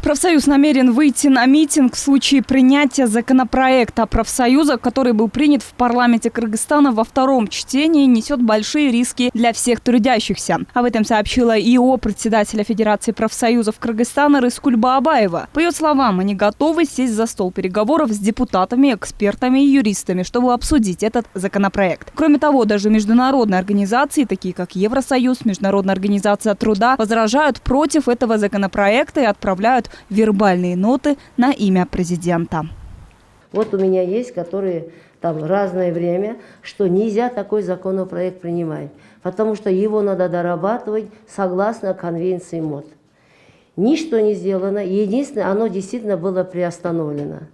Профсоюз намерен выйти на митинг в случае принятия законопроекта о профсоюзах, который был принят в парламенте Кыргызстана во втором чтении, несет большие риски для всех трудящихся. Об этом сообщила ИО председателя Федерации профсоюзов Кыргызстана Рыскульба Абаева. По ее словам, они готовы сесть за стол переговоров с депутатами, экспертами и юристами, чтобы обсудить этот законопроект. Кроме того, даже международные организации, такие как Евросоюз, Международная организация труда, возражают против этого законопроекта и отправляют вербальные ноты на имя президента. Вот у меня есть, которые там разное время, что нельзя такой законопроект принимать, потому что его надо дорабатывать согласно конвенции МОД. Ничто не сделано, единственное, оно действительно было приостановлено.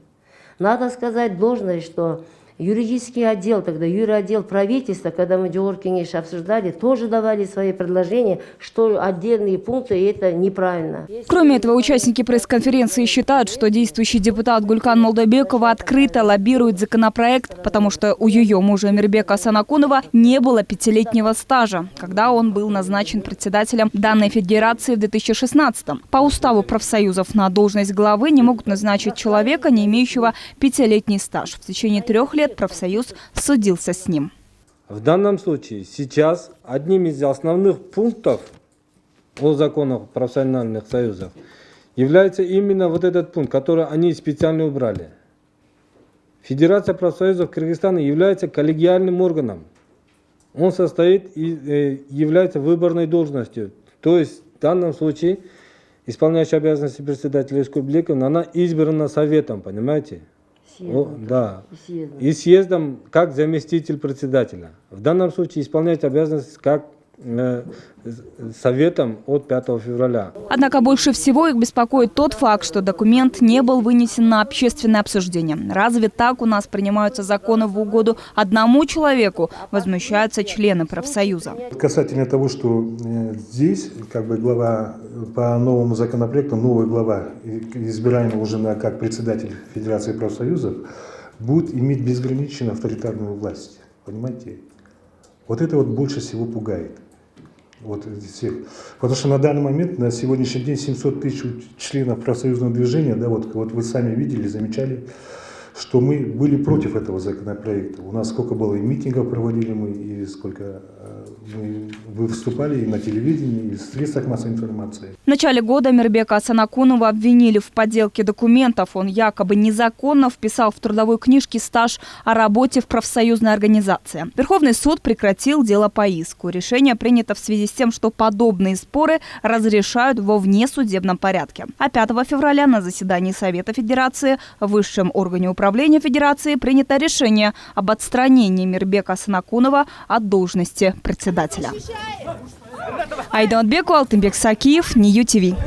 Надо сказать должное, что юридический отдел, тогда юротдел правительства, когда мы Диор Кенеш обсуждали, тоже давали свои предложения, что отдельные пункты, и это неправильно. Кроме этого, участники пресс-конференции считают, что действующий депутат Гулькан Молдобекова открыто лоббирует законопроект, потому что у ее мужа Мирбека Санакунова не было 5-летнего стажа, когда он был назначен председателем данной федерации в 2016-м. По уставу профсоюзов на должность главы не могут назначить человека, не имеющего 5-летний стаж. В течение 3 лет профсоюз судился с ним. В данном случае сейчас одним из основных пунктов о законах профессиональных союзов является именно вот этот пункт, который они специально убрали. Федерация профсоюзов Кыргызстана является коллегиальным органом. Он состоит и является выборной должностью. То есть в данном случае исполняющая обязанности председателя республики, она избрана советом, понимаете? Да. И съездом как заместитель председателя. В данном случае исполняет обязанности как советом от 5 февраля. Однако больше всего их беспокоит тот факт, что документ не был вынесен на общественное обсуждение. Разве так у нас принимаются законы в угоду одному человеку, возмущаются члены профсоюза. Касательно того, что здесь как бы глава по новому законопроекту, новая глава, избираемая уже как председатель Федерации профсоюзов, будет иметь безграничную авторитарную власть. Понимаете? Вот это вот больше всего пугает. Вот всех. Потому что на данный момент, на сегодняшний день 700 тысяч членов профсоюзного движения, да, вот вы сами видели, замечали, что мы были против этого законопроекта. У нас сколько было и митингов проводили мы, и сколько вы выступали и на телевидении, и в средствах массовой информации. В начале года Мирбека Санакунова обвинили в подделке документов. Он якобы незаконно вписал в трудовой книжке стаж о работе в профсоюзной организации. Верховный суд прекратил дело по иску. Решение принято в связи с тем, что подобные споры разрешают во внесудебном порядке. А 5 февраля на заседании Совета Федерации в высшем органе управления Федерации принято решение об отстранении Мирбека Санакунова от должности председателя. Айдан Отбекова, Алтынбек Сакиев, Нью ТВ.